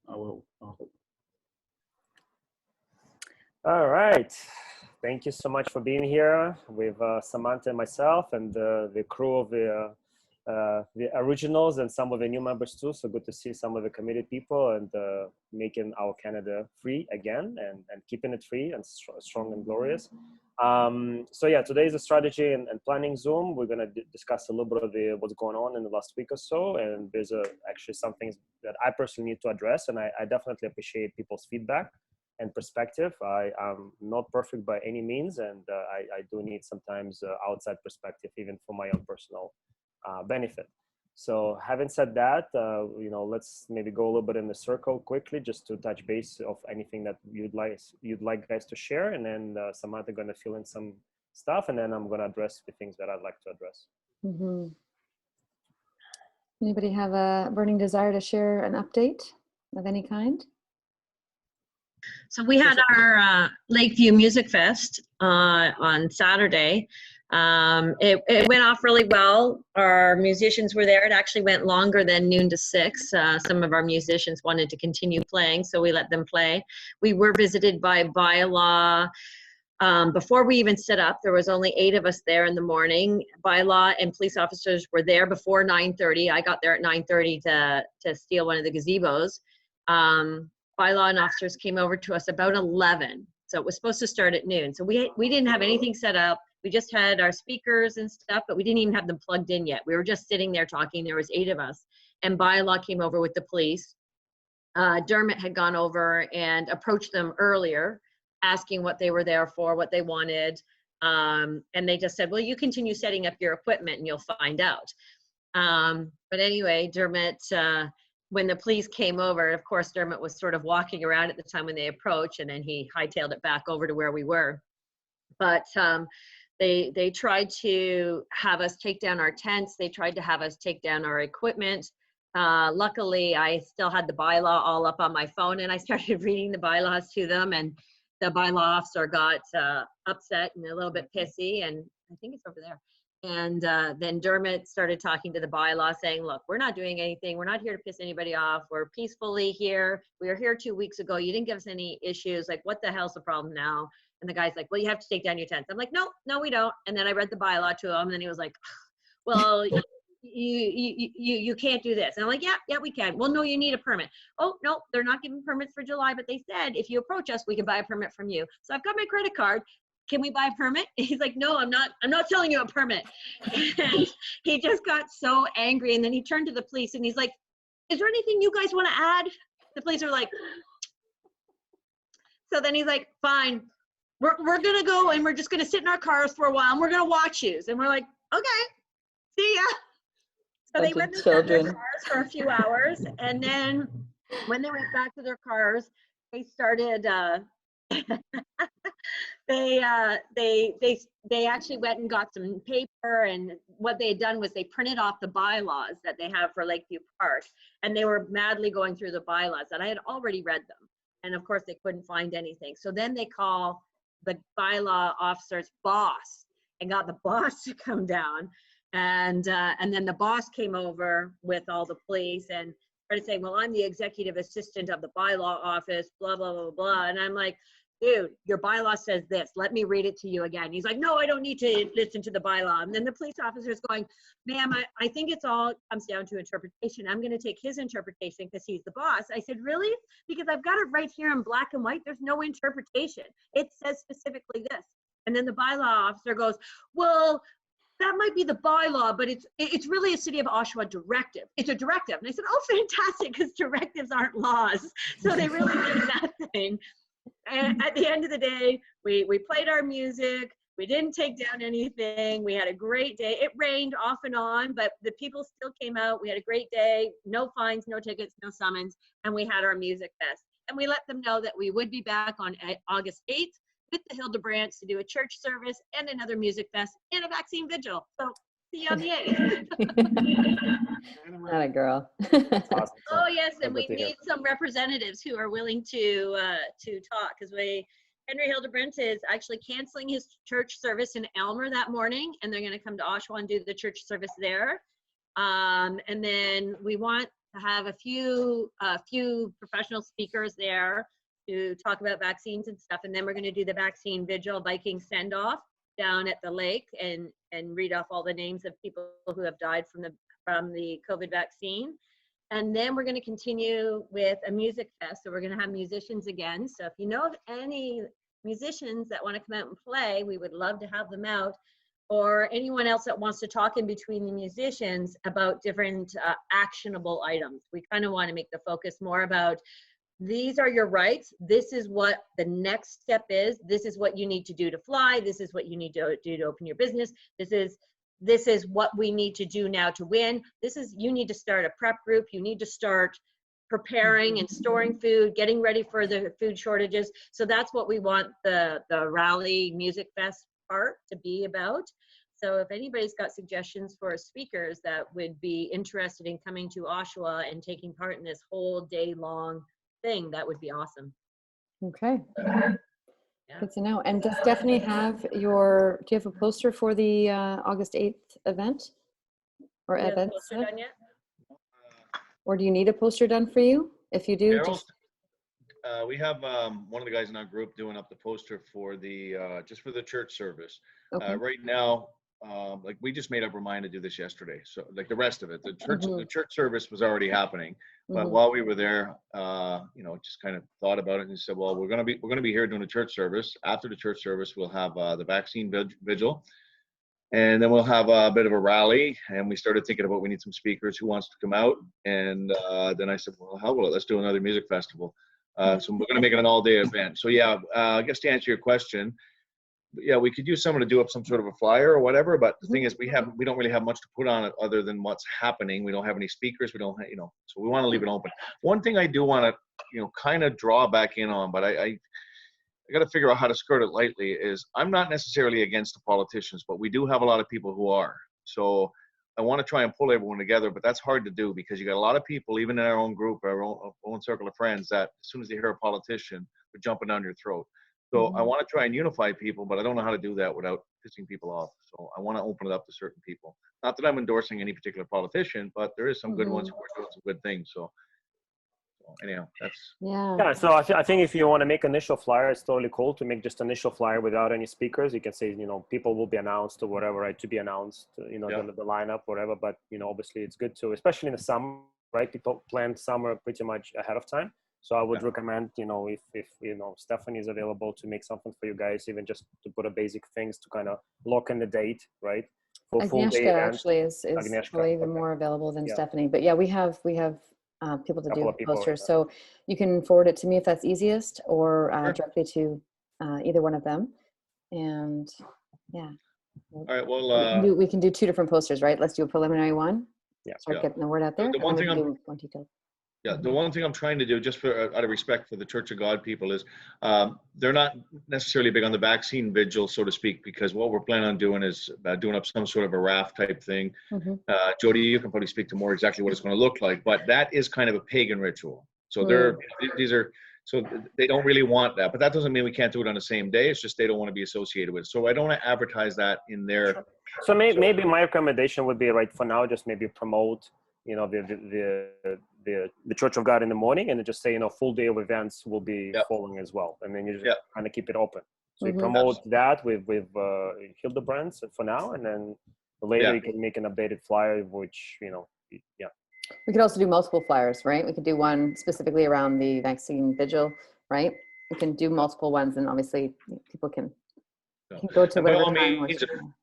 I will. All right. Thank you so much for being here with Samantha and myself and the crew of the originals and some of the new members too. So good to see some of the committed people and making our Canada free again and keeping it free and strong and glorious. So yeah, today is a strategy and planning Zoom. We're gonna discuss a little bit of what's going on in the last week or so. And there's actually some things that I personally need to address, and I definitely appreciate people's feedback and perspective. I am not perfect by any means, and I do need sometimes outside perspective, even for my own personal benefit. So having said that, let's maybe go a little bit in the circle quickly, just to touch base of anything that you'd like guys to share, and then Samantha gonna fill in some stuff, and then I'm gonna address the things that I'd like to address. Mm-hmm. Anybody have a burning desire to share an update of any kind? So we had our Lakeview Music Fest on Saturday. It went off really well. Our musicians were there. It actually went longer than noon to 6. Some of our musicians wanted to continue playing, so we let them play. We were visited by bylaw. Before we even set up, there was only 8 of us there in the morning. Bylaw and police officers were there before 9:30. I got there at 9:30 to steal one of the gazebos. Bylaw and officers came over to us about 11. So it was supposed to start at noon. So we didn't have anything set up. We just had our speakers and stuff, but we didn't even have them plugged in yet. We were just sitting there talking. There was 8 of us. And Bylaw came over with the police. Dermot had gone over and approached them earlier, asking what they were there for, what they wanted. And they just said, well, you continue setting up your equipment and you'll find out. But anyway, Dermot, when the police came over, of course, Dermot was sort of walking around at the time when they approached, and then he hightailed it back over to where we were. But they tried to have us take down our tents. They tried to have us take down our equipment. Luckily, I still had the bylaw all up on my phone, and I started reading the bylaws to them, and the bylaw officer got upset and a little bit pissy, and I think it's over there. And then Dermot started talking to the bylaw saying, look, we're not doing anything. We're not here to piss anybody off. We're peacefully here. We were here 2 weeks ago. You didn't give us any issues. Like, what the hell's the problem now? And the guy's like, well, you have to take down your tents. I'm like, no, we don't. And then I read the bylaw to him, and then he was like, well, you can't do this. And I'm like, yeah, we can. Well, no, you need a permit. Oh, no, they're not giving permits for July, but they said if you approach us, we can buy a permit from you. So I've got my credit card. Can we buy a permit? And he's like, no, I'm not selling you a permit. And he just got so angry. And then he turned to the police and he's like, is there anything you guys want to add? The police are like, so then he's like, fine, we're going to go and we're just going to sit in our cars for a while and we're going to watch you. And we're like, okay, see ya. So they went and sat in their cars for a few hours. And then when they went back to their cars, they started, they actually went and got some paper, and what they had done was they printed off the bylaws that they have for Lakeview Park, and they were madly going through the bylaws, and I had already read them, and of course they couldn't find anything. So then they call the bylaw officer's boss and got the boss to come down, and then the boss came over with all the police and started saying, well, I'm the executive assistant of the bylaw office, blah, blah, blah, blah. And I'm like, dude, your bylaw says this. Let me read it to you again. He's like, no, I don't need to listen to the bylaw. And then the police officer is going, ma'am, I think it's all comes down to interpretation. I'm going to take his interpretation because he's the boss. I said, really? Because I've got it right here in black and white. There's no interpretation. It says specifically this. And then the bylaw officer goes, well, that might be the bylaw, but it's really a City of Oshawa directive. It's a directive. And I said, oh, fantastic, because directives aren't laws. So they really did that thing. And at the end of the day, we played our music. We didn't take down anything. We had a great day. It rained off and on, but the people still came out. We had a great day. No fines, no tickets, no summons. And we had our music fest. And we let them know that we would be back on August 8th with the Hildebrands to do a church service and another music fest and a vaccine vigil. So see you on the 8th. Not a girl. Awesome. Oh yes, and we need some representatives who are willing to talk, because Henry Hildebrandt is actually canceling his church service in Elmer that morning, and they're going to come to Oshawa and do the church service there. And then we want to have a few professional speakers there to talk about vaccines and stuff. And then we're going to do the vaccine vigil Viking send off down at the lake and read off all the names of people who have died from the COVID vaccine. And then we're going to continue with a music fest. So we're going to have musicians again. So if you know of any musicians that want to come out and play, we would love to have them out. Or anyone else that wants to talk in between the musicians about different actionable items. We kind of want to make the focus more about, these are your rights. This is what the next step is. This is what you need to do to fly. This is what you need to do to open your business. This is what we need to do now to win. You need to start a prep group. You need to start preparing and storing food, getting ready for the food shortages. So that's what we want the Rally Music Fest part to be about. So if anybody's got suggestions for speakers that would be interested in coming to Oshawa and taking part in this whole day long thing, that would be awesome. Okay. Yeah. Good to know. And does Stephanie have do you have a poster for the August 8th event? Or You have a events? poster done yet? Or do you need a poster done for you? If you do, just we have one of the guys in our group doing up the poster for the just for the church service. okay. Right now, like we just made up our mind to do this yesterday. So like the rest of it, the church service was already happening. But while we were there, just kind of thought about it and said, well, we're gonna be here doing a church service. After the church service, we'll have the vaccine vigil, and then we'll have a bit of a rally. And we started thinking about, we need some speakers, who wants to come out. And then I said, well, hell with it, let's do another music festival. So we're going to make it an all-day event. So yeah, I guess to answer your question, yeah, we could use someone to do up some sort of a flyer or whatever. But the thing is, we don't really have much to put on it other than what's happening. We don't have any speakers. We don't, so we want to leave it open. One thing I do want to, kind of draw back in on, but I got to figure out how to skirt it lightly, is I'm not necessarily against the politicians, but we do have a lot of people who are. So I want to try and pull everyone together, but that's hard to do because you got a lot of people, even in our own group, our own circle of friends, that as soon as they hear a politician, they're jumping down your throat. So I want to try and unify people, but I don't know how to do that without pissing people off. So I want to open it up to certain people. Not that I'm endorsing any particular politician, but there is some good ones who are doing some good things. So anyhow, that's yeah. So I think if you want to make initial flyer, it's totally cool to make just initial flyer without any speakers. You can say, people will be announced or whatever, right? To be announced, the lineup, whatever. But obviously it's good to, especially in the summer, right? People plan summer pretty much ahead of time. So I would recommend, if Stephanie is available, to make something for you guys, even just to put a basic things to kind of lock in the date, right? For full day event. Actually is probably even more available than Stephanie. But yeah, we have people to do posters. So you can forward it to me if that's easiest, or directly to either one of them. And yeah. All right. Well, we can do two different posters, right? Let's do a preliminary one. Yeah. Start getting the word out there. The one thing I'm trying to do, just out of respect for the Church of God people, is they're not necessarily big on the vaccine vigil, so to speak, because what we're planning on doing is doing up some sort of a raft type thing. Jody, you can probably speak to more exactly what it's going to look like, but that is kind of a pagan ritual. So so they don't really want that, but that doesn't mean we can't do it on the same day. It's just they don't want to be associated with it. So I don't want to advertise that in their. So maybe my recommendation would be, right, for now, just maybe promote, the Church of God in the morning, and then just say, full day of events will be following as well. And then you just kind of keep it open. So you promote that with Hildebrands for now, and then later you can make an updated flyer, which, We could also do multiple flyers, right? We could do one specifically around the vaccine vigil, right? We can do multiple ones, and obviously people can go to whatever time.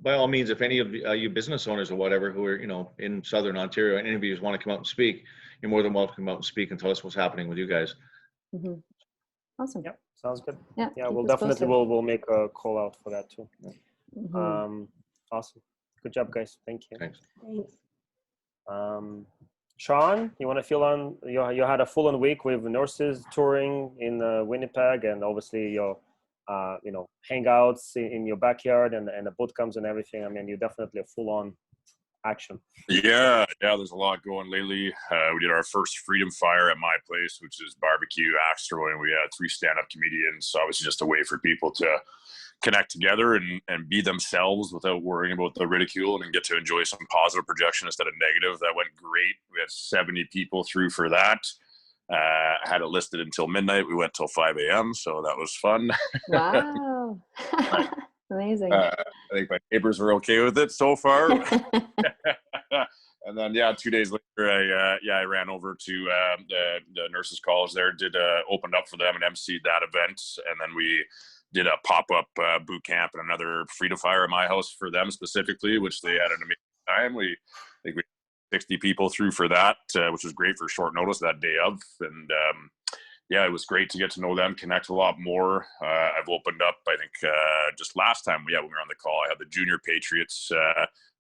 By all means, if any of you business owners or whatever who are, in Southern Ontario, and any of you want to come out and speak, you're more than welcome to come out and speak and tell us what's happening with you guys. Awesome. Yeah, sounds good. Yeah, we'll definitely we'll make a call out for that too. Awesome. Good job, guys. Thank you. Thanks. Sean, you want to fill on? You had a full-on week with nurses touring in Winnipeg, and obviously your hangouts in your backyard and the boot camps and everything. I mean, you're definitely a full-on action. Yeah, there's a lot going lately. We did our first Freedom Fire at my place, which is barbecue, axe throwing. We had 3 stand-up comedians, so obviously just a way for people to connect together and be themselves without worrying about the ridicule, and get to enjoy some positive projection instead of negative. That went great. We had 70 people through for that. Had it listed until midnight. We went till 5 a.m. So that was fun. Wow. Amazing. I think my neighbors were okay with it so far. And then, 2 days later, I ran over to the nurses' college there, opened up for them and emceed that event. And then we did a pop-up boot camp and another Freedom Fire at my house for them specifically, which they had an amazing time. I think we had 60 people through for that, which was great for short notice that day of. And it was great to get to know them, connect a lot more. I've opened up, I think, just last time, when we were on the call, I had the Junior Patriots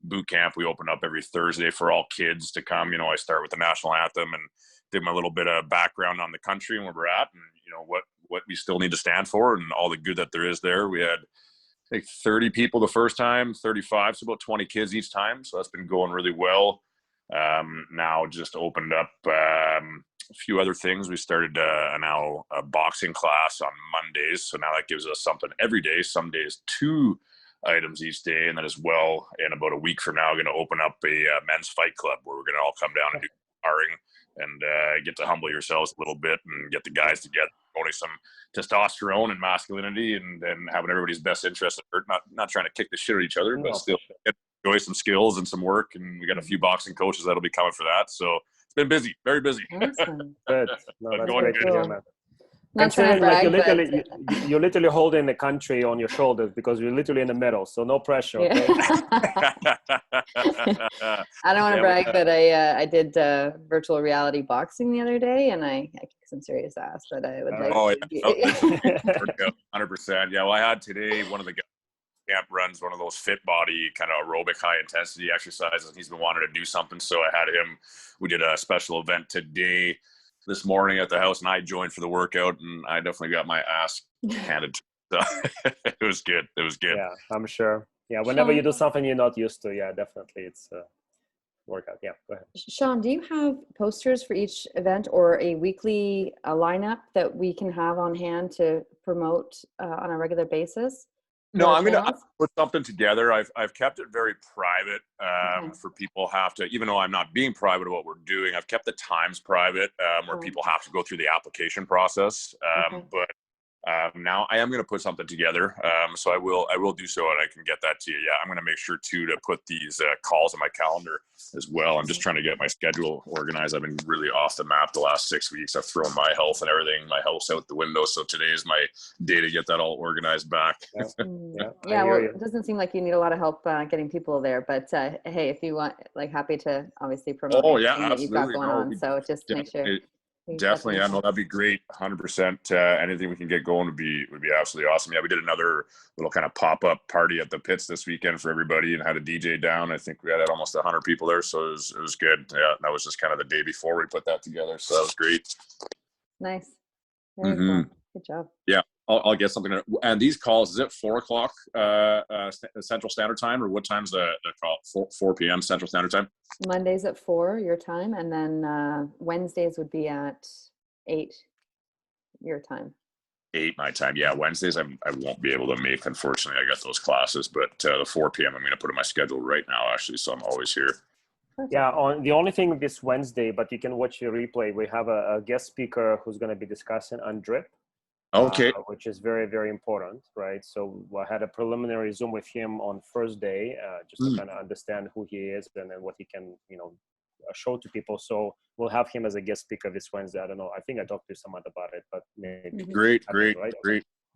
boot camp. We open up every Thursday for all kids to come. I start with the national anthem and give them a little bit of background on the country and where we're at, and what we still need to stand for and all the good that there is there. We had, I think, 30 people the first time, 35, so about 20 kids each time. So that's been going really well. Now just opened up a few other things. We started now a boxing class on Mondays. So now that gives us something every day, some days 2 items each day. And then as well, in about a week from now, we're going to open up a men's fight club where we're going to all come down and do sparring and get to humble yourselves a little bit and get the guys together, only some testosterone and masculinity and having everybody's best interest at heart. Not trying to kick the shit at each other, but still enjoy some skills and some work. And we got a few boxing coaches that'll be coming for that. So it's been busy, very busy. Awesome. Good. No, that's going great to good. hear, man. Not trying to brag, you're literally holding the country on your shoulders because you're literally in the middle, so no pressure. Okay? I don't want to brag, but I did virtual reality boxing the other day, and I kicked some serious ass. But I would like. 100%. Yeah, well, I had today one of the guys camp runs one of those fit body kind of aerobic high intensity exercises, and he's been wanting to do something, so I had him. We did a special event today. This morning at the house, and I joined for the workout, and I definitely got my ass handed to me. So it was good. It was good. Yeah, I'm sure. Yeah, whenever you do something you're not used to, definitely it's a workout. Yeah, go ahead. Sean, do you have posters for each event or a weekly lineup that we can have on hand to promote on a regular basis? No, I'm going to put something together. I've kept it very private for people have to, even though I'm not being private about what we're doing, I've kept the times private where people have to go through the application process. But now I am going to put something together. So I will do so, and I can get that to you. Yeah, I'm going to make sure too to put these calls on my calendar as well. I'm just trying to get my schedule organized. I've been really off the map the last 6 weeks. I've thrown my health and everything, my house out the window. So today is my day to get that all organized back. Yeah, well, it doesn't seem like you need a lot of help getting people there, but hey, if you want, happy to obviously promote anything that you've got going on. So just make sure. Definitely, I know that'd be great. 100%. Anything we can get going would be absolutely awesome. Yeah, we did another little kind of pop-up party at the pits this weekend for everybody and had a DJ down. I think we had almost 100 people there, so it was good. Yeah, that was just kind of the day before we put that together, so that was great. Nice. Very cool. Good job. Yeah, I'll get something. And these calls, is it 4:00 Central Standard Time, or what time's the call? 4 p.m. Central Standard Time. Mondays at 4 your time, and then Wednesdays would be at 8 your time. 8 my time. Yeah, Wednesdays I won't be able to make. Unfortunately, I got those classes, but the 4 p.m. I'm going to put in my schedule right now, actually, so I'm always here. Yeah, the only thing this Wednesday, but you can watch the replay. We have a guest speaker who's going to be discussing UNDRIP. Okay. Which is very, very important, right? So I had a preliminary Zoom with him on first day, just to kind of understand who he is and then what he can, show to people. So we'll have him as a guest speaker this Wednesday. I don't know. I think I talked to someone about it, but maybe. Great.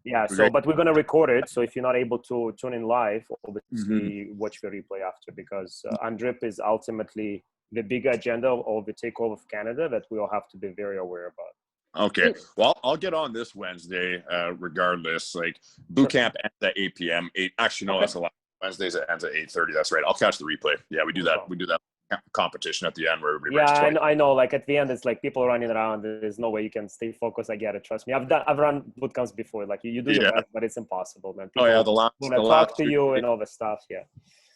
Yeah. So, but we're going to record it. So if you're not able to tune in live, obviously watch the replay after, because UNDRIP is ultimately the big agenda of the takeover of Canada that we all have to be very aware about. Okay. Well, I'll get on this Wednesday, regardless. Like boot camp ends at 8 p.m. Actually, no, that's a lot. Wednesdays it ends at 8:30. That's right. I'll catch the replay. Yeah, we do that. We do that competition at the end where everybody. Yeah, I know. Like at the end, it's like people running around. There's no way you can stay focused. I get it. Trust me. I've run boot camps before. Like you do your best, but it's impossible, man. People the last talk to you and all the stuff. Yeah.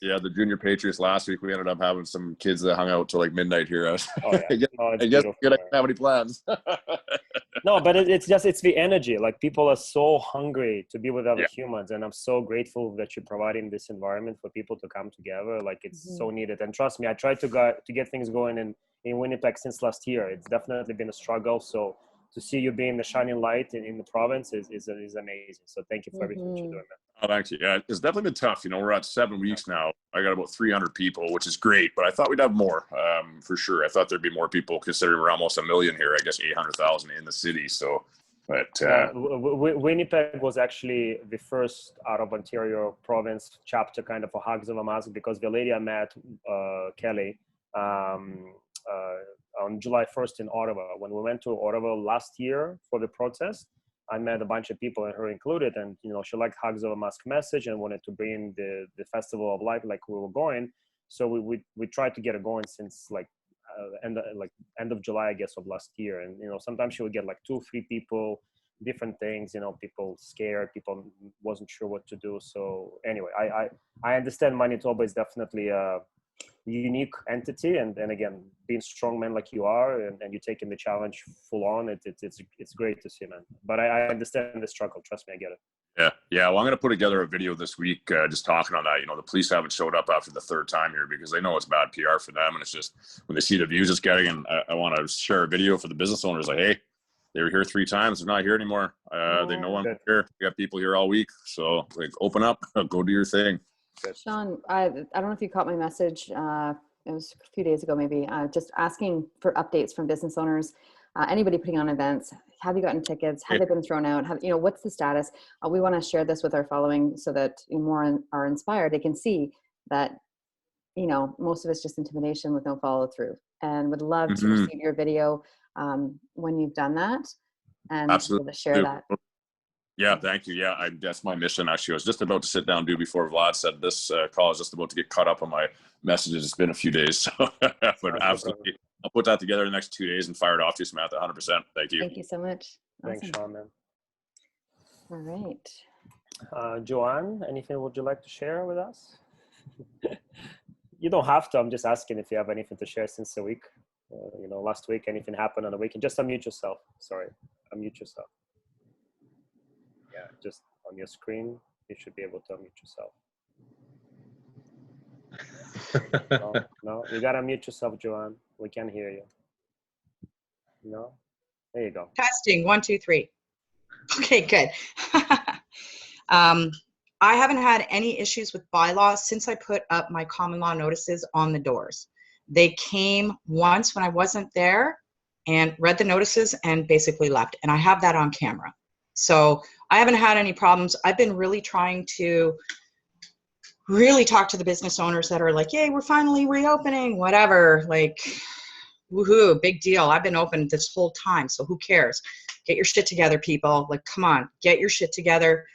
Yeah, the Junior Patriots last week, we ended up having some kids that hung out till like midnight here. I guess we didn't have any plans. No, but it's the energy. Like people are so hungry to be with other humans, and I'm so grateful that you're providing this environment for people to come together. Like it's so needed. And trust me, I tried to get things going in Winnipeg since last year. It's definitely been a struggle. So to see you being the shining light in the province is amazing. So thank you for everything that you're doing, man. Oh, thank you. Yeah, it's definitely been tough. You know, we're at 7 weeks now. I got about 300 people, which is great, but I thought we'd have more, for sure. I thought there'd be more people, considering we're almost 1 million here. I guess 800,000 in the city. So, but Winnipeg was actually the first out of Ontario province chapter kind of for Hugs of a Mask, because the lady I met, Kelly, on July 1st in Ottawa. When we went to Ottawa last year for the protest, I met a bunch of people, and her included, and she liked Hugs of a Mask message and wanted to bring the Festival of Light like we were going. So we tried to get it going since end of July, I guess, of last year. And sometimes she would get like 2-3 people, different things. People scared, people wasn't sure what to do. So anyway, I understand Manitoba is definitely a unique entity, and again, being strong man like you are, and you're taking the challenge full on, it's great to see, man. But I understand the struggle, trust me, I get it. Yeah. Well, I'm going to put together a video this week just talking on that. The police haven't showed up after the 3rd time here because they know it's bad PR for them, and it's just when they see the views it's getting, and I want to share a video for the business owners like, hey, they were here 3 times, they're not here anymore. They know I'm here. We got people here all week, so like open up, go do your thing. Sean, I don't know if you caught my message. It was a few days ago, maybe, just asking for updates from business owners. Anybody putting on events, have you gotten tickets? Have they been thrown out? What's the status? We want to share this with our following so that more are inspired. They can see that, most of it's just intimidation with no follow through, and would love to receive your video when you've done that, and absolutely to share that. Yeah, thank you. Yeah, that's my mission, actually. I was just about to sit down and do before Vlad said this call. I was just about to get caught up on my messages. It's been a few days. So, but absolutely. I'll put that together in the next 2 days and fire it off to you, Samantha, 100%. Thank you. Thank you so much. Awesome. Thanks, Sean, man. All right. Joanne, anything would you like to share with us? You don't have to. I'm just asking if you have anything to share since the week. Last week, anything happened on the weekend? Just unmute yourself. Sorry, unmute yourself. Yeah, just on your screen, you should be able to unmute yourself. No, you gotta unmute yourself, Joanne. We can't hear you. No, there you go. Testing 1, 2, 3. Okay, good. I haven't had any issues with bylaws since I put up my common law notices on the doors. They came once when I wasn't there and read the notices and basically left, and I have that on camera. So I haven't had any problems. I've been really trying to really talk to the business owners that are like, yay, we're finally reopening, whatever, like, woohoo, big deal. I've been open this whole time, so who cares? Get your shit together, people. Like, come on, get your shit together,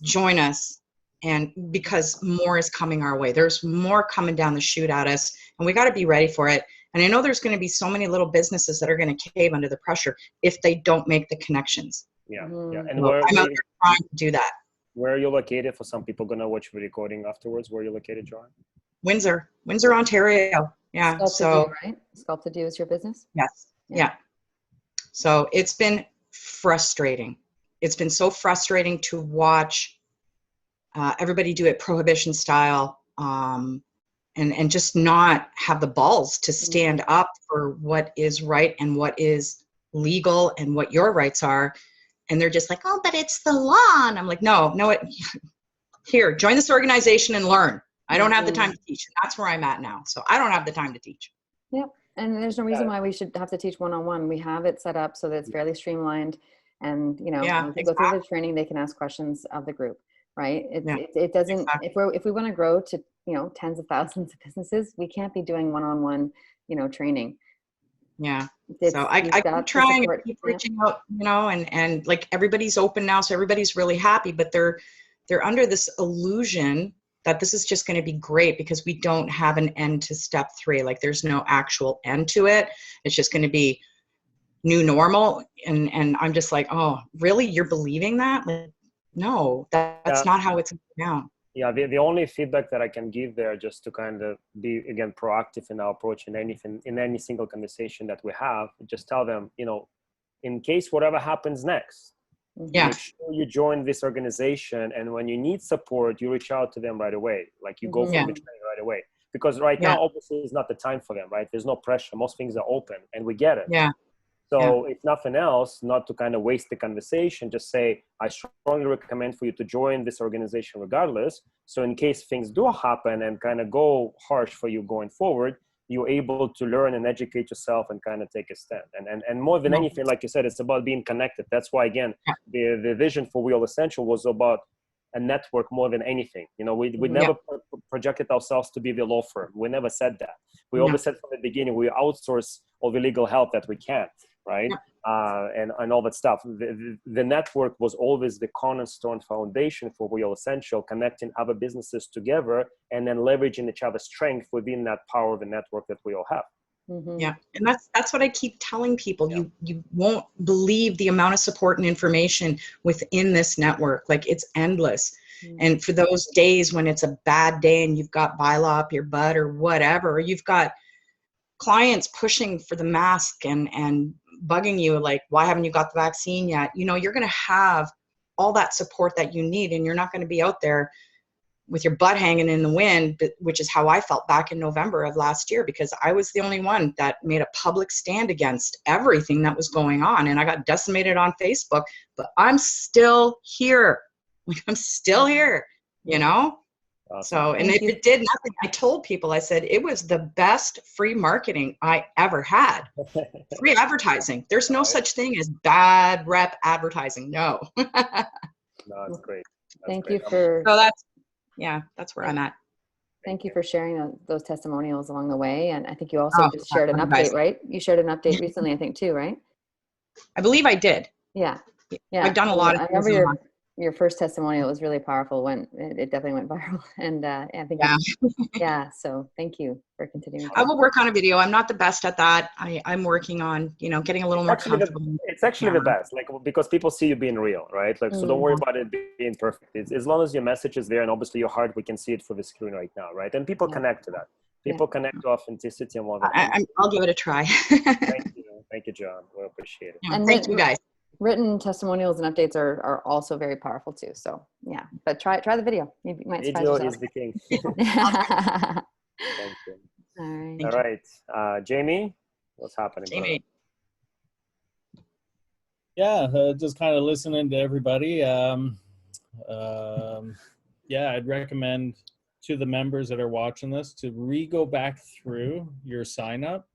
join us, and because more is coming our way. There's more coming down the chute at us, and we got to be ready for it. And I know there's going to be so many little businesses that are going to cave under the pressure if they don't make the connections. Yeah. And I'm out there trying to do that. Where are you located? For some people gonna watch the recording afterwards. Where are you located, Joanne? Windsor, Ontario. Yeah. Right? Sculpted You is your business? Yes. Yeah. So it's been frustrating. It's been so frustrating to watch everybody do it prohibition style, and just not have the balls to stand up for what is right and what is legal and what your rights are. And they're just like, oh, but it's the law. And I'm like, no, here, join this organization and learn. I don't have the time to teach. And that's where I'm at now. So I don't have the time to teach. Yep. And there's no reason why we should have to teach one-on-one. We have it set up so that it's fairly streamlined. And, when people go through the training, they can ask questions of the group, right? It doesn't, if we want to grow to, tens of thousands of businesses, we can't be doing one-on-one, training. Yeah. So I keep trying and keep reaching out, and like everybody's open now. So everybody's really happy, but they're under this illusion that this is just going to be great because we don't have an end to step 3. Like there's no actual end to it. It's just going to be new normal. And I'm just like, oh, really? You're believing that? Like, no, that's not how it's going down. Yeah, the only feedback that I can give there, just to kind of be, again, proactive in our approach in any single conversation that we have, just tell them, in case whatever happens next. Yeah. Make sure you join this organization, and when you need support, you reach out to them right away. Like you go for the training right away. Because right now, obviously, is not the time for them, right? There's no pressure. Most things are open, and we get it. Yeah. So if nothing else, not to kind of waste the conversation, just say, I strongly recommend for you to join this organization regardless. So in case things do happen and kind of go harsh for you going forward, you're able to learn and educate yourself and kind of take a stand. And more than anything, like you said, it's about being connected. That's why, again, the vision for WeAreAllEssential was about a network more than anything. You know, we never projected ourselves to be the law firm. We never said that. We always said from the beginning, we outsource all the legal help that we can, right? And all that stuff. The network was always the cornerstone foundation for WeAreAllEssential, connecting other businesses together and then leveraging each other's strength within that power of the network that we all have. Yeah, and that's what I keep telling people. You won't believe the amount of support and information within this network. Like, it's endless. And for those days when it's a bad day and you've got bylaw up your butt or whatever, or you've got clients pushing for the mask and bugging you like, why haven't you got the vaccine yet? You know, you're going to have all that support that you need, and you're not going to be out there with your butt hanging in the wind, which is how I felt back in November of last year, because I was the only one that made a public stand against everything that was going on. And I got decimated on Facebook, but I'm still here. I'm still here, you know? Awesome. So, and if it did nothing, I told people, I said, it was the best free marketing I ever had. Free advertising. There's no such thing as bad rep advertising. No. No, that's great. Thank you for. So that's where I'm at. Thank you for sharing those testimonials along the way. And I think you also just shared an update, right? You shared an update recently, I think, too, right? I believe I did. Yeah. I've done a lot of things. I remember your first testimonial was really powerful when it definitely went viral. And I think, so thank you for continuing. I will work on a video. I'm not the best at that. I'm working on, getting a little more comfortable. It's actually the best, like, because people see you being real, right? Like, so don't worry about it being perfect. It's, as long as your message is there, and obviously your heart, we can see it for the screen right now, right? And people connect to that. People connect to authenticity and all that. I'll give it a try. Thank you, John. We appreciate it. And thank you, guys. Written testimonials and updates are also very powerful too. So yeah, but try the video. You might surprise yourself. Video is the king. Thank you. All right. Jamie, what's happening? Jamie. Yeah, just kind of listening to everybody. I'd recommend to the members that are watching this to go back through your sign up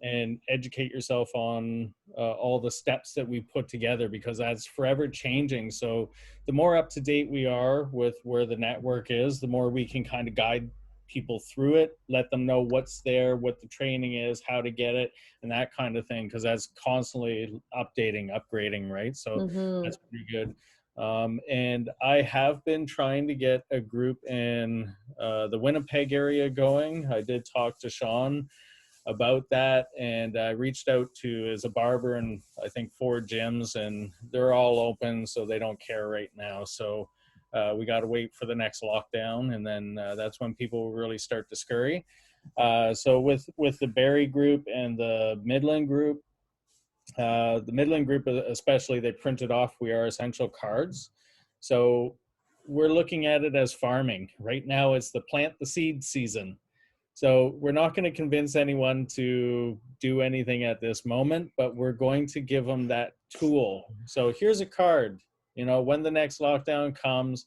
and educate yourself on all the steps that we put together, because that's forever changing. So the more up to date we are with where the network is, the more we can kind of guide people through it, let them know what's there, what the training is, how to get it, and that kind of thing, because that's constantly upgrading, right? So that's pretty good. And I have been trying to get a group in the Winnipeg area going. I did talk to Sean about that, and I reached out to as a barber and I think 4 gyms, and they're all open, so they don't care right now. So we got to wait for the next lockdown, and then that's when people will really start to scurry. So with the Barrie group and the Midland group especially, they printed off WeAreAllEssential cards. So we're looking at it as farming. Right now it's the plant the seed season. So we're not going to convince anyone to do anything at this moment, but we're going to give them that tool. So here's a card, when the next lockdown comes,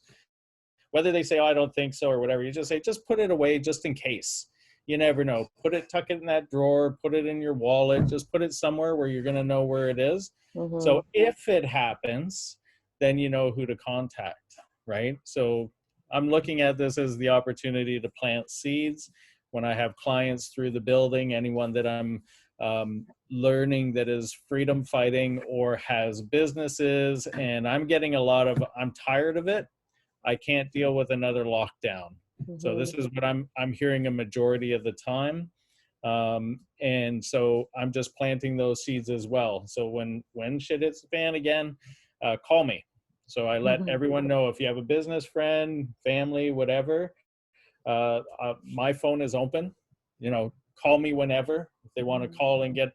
whether they say, oh, I don't think so, or whatever, you just say, just put it away just in case. You never know. Tuck it in that drawer, put it in your wallet, just put it somewhere where you're going to know where it is. So if it happens, then you know who to contact, right? So I'm looking at this as the opportunity to plant seeds. When I have clients through the building, anyone that I'm learning that is freedom fighting or has businesses, and I'm getting I'm tired of it. I can't deal with another lockdown. So this is what I'm hearing a majority of the time. And so I'm just planting those seeds as well. So when shit hits the fan again, call me. So I let everyone know, if you have a business friend, family, whatever, my phone is open, call me whenever. If they want to call and get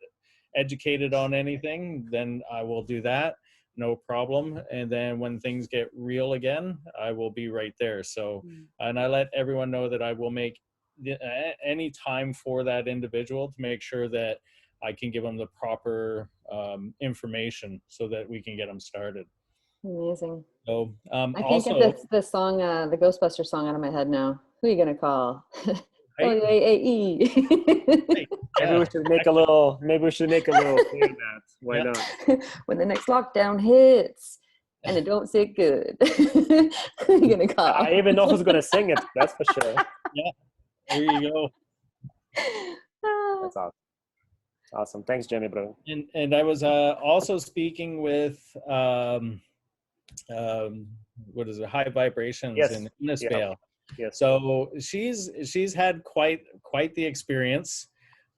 educated on anything, then I will do that. No problem. And then when things get real again, I will be right there. So, and I let everyone know that I will make any time for that individual to make sure that I can give them the proper information so that we can get them started. Amazing. So I can't get the song, the Ghostbuster song out of my head now. Who are you gonna call? WAAE. Maybe we should make a little. Maybe we should make a little thing of that. Why not? When the next lockdown hits and it don't sit good, who are you gonna call? I even know who's gonna sing it. That's for sure. Yeah, there you go. That's awesome. Awesome. Thanks, Jamie, bro. And I was also speaking with what is it? High Vibrations in Innisfail. Yes. So she's had quite the experience.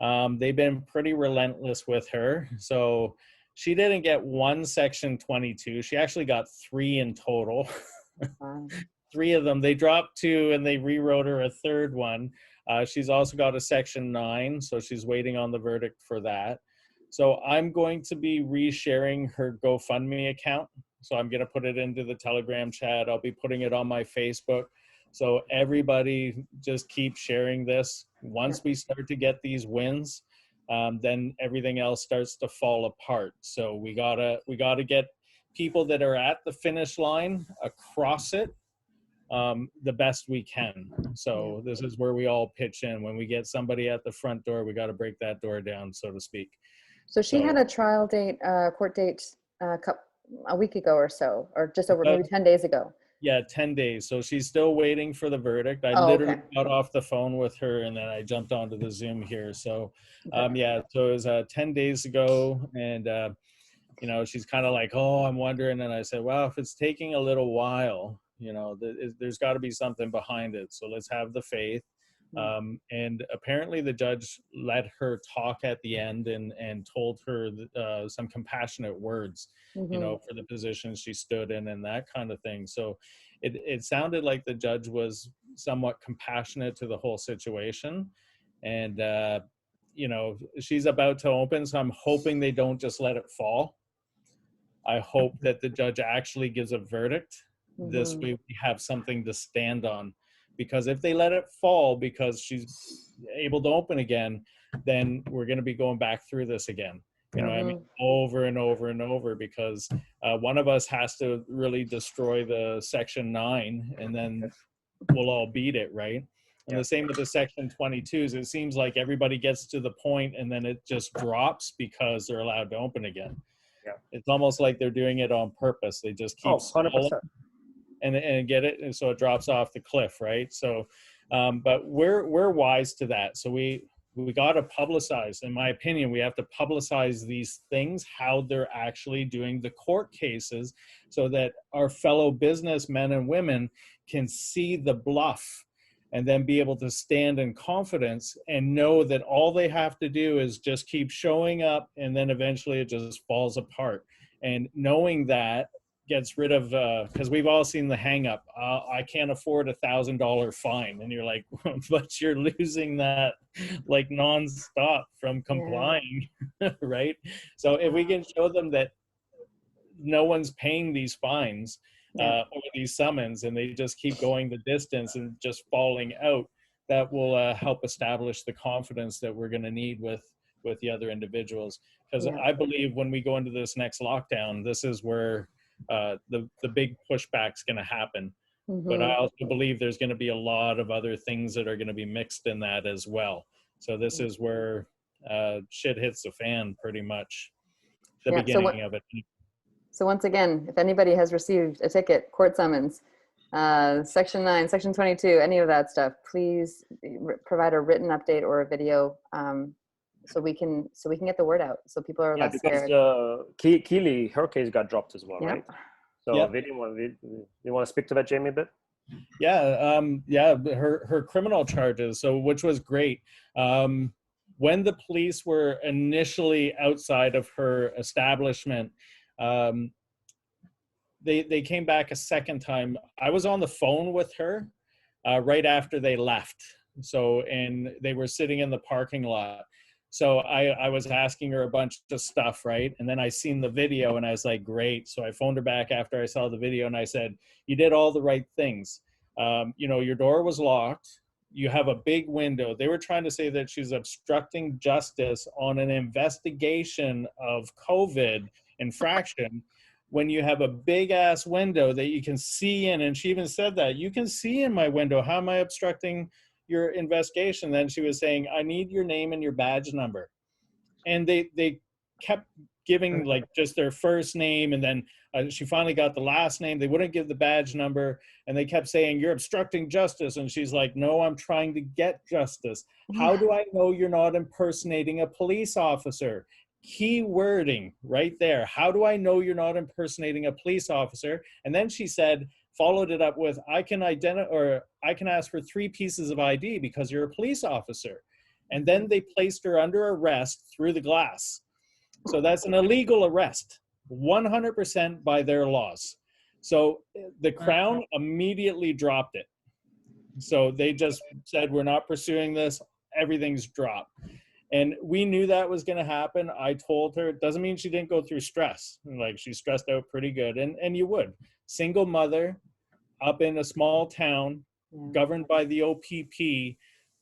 They've been pretty relentless with her. So she didn't get one Section 22. She actually got 3 in total. 3 of them. They dropped 2 and they rewrote her a 3rd one. She's also got a Section 9, so she's waiting on the verdict for that. So I'm going to be resharing her GoFundMe account. So I'm going to put it into the Telegram chat. I'll be putting it on my Facebook. So everybody just keep sharing this. Once we start to get these wins, then everything else starts to fall apart. So we gotta get people that are at the finish line across it the best we can. So this is where we all pitch in. When we get somebody at the front door, we got to break that door down, so to speak. So she had a trial date, court date a week ago or so, or just over maybe 10 days ago. Yeah, 10 days. So she's still waiting for the verdict. I literally got off the phone with her and then I jumped onto the Zoom here. So, yeah, so it was 10 days ago. And, you know, she's kind of like, oh, I'm wondering. And I said, well, if it's taking a little while, you know, there's got to be something behind it. So let's have the faith. And apparently the judge let her talk at the end and told her some compassionate words, you know, for the position she stood in and that kind of thing. So it sounded like the judge was somewhat compassionate to the whole situation. And, you know, she's about to open, so I'm hoping they don't just let it fall. I hope that the judge actually gives a verdict. This way we have something to stand on. Because if they let it fall because she's able to open again, then we're going to be going back through this again. You know, I mean, over and over and over, because one of us has to really destroy the Section 9 and then we'll all beat it, right? And the same with the Section 22s. It seems like everybody gets to the point and then it just drops because they're allowed to open again. Yeah. It's almost like they're doing it on purpose. They just keep 100%. And get it, and so it drops off the cliff, right? So but we're wise to that. So we got to publicize. In my opinion, we have to publicize these things, how they're actually doing the court cases, so that our fellow businessmen and women can see the bluff and then be able to stand in confidence and know that all they have to do is just keep showing up, and then eventually it just falls apart. And knowing that gets rid of, because we've all seen the hang up, I can't afford $1,000 fine, and you're like, but you're losing that like nonstop from complying. Right? So if we can show them that no one's paying these fines or these summons, and they just keep going the distance and just falling out, that will help establish the confidence that we're going to need with the other individuals. Because I believe when we go into this next lockdown, this is where the big pushback's going to happen. But I also believe there's going to be a lot of other things that are going to be mixed in that as well. So this is where shit hits the fan, pretty much, the beginning of it. So once again, if anybody has received a ticket, court summons, Section 9, Section 22, any of that stuff, please provide a written update or a video so we can get the word out, so people are less scared. Because Keely, her case got dropped as well, right? So you want to speak to that, Jamie, a bit? Her criminal charges, so which was great. When the police were initially outside of her establishment, they came back a second time. I was on the phone with her right after they left. So, and they were sitting in the parking lot. So I was asking her a bunch of stuff, right? And then I seen the video and I was like, great. So I phoned her back after I saw the video and I said, you did all the right things. You know, your door was locked. You have a big window. They were trying to say that she's obstructing justice on an investigation of COVID infraction when you have a big ass window that you can see in. And she even said that, you can see in my window. How am I obstructing your investigation? Then she was saying, I need your name and your badge number. And they kept giving like just their first name, and then she finally got the last name. They wouldn't give the badge number, and they kept saying, you're obstructing justice. And she's like, no, I'm trying to get justice. How do I know you're not impersonating a police officer? Key wording right there. How do I know you're not impersonating a police officer? And then she said, followed it up with, I can ask for 3 pieces of ID because you're a police officer. And then they placed her under arrest through the glass. So that's an illegal arrest, 100% by their laws. So the Crown immediately dropped it. So they just said, we're not pursuing this. Everything's dropped. And we knew that was going to happen. I told her, it doesn't mean she didn't go through stress. Like, she stressed out pretty good. And you would. Single mother up in a small town, governed by the OPP,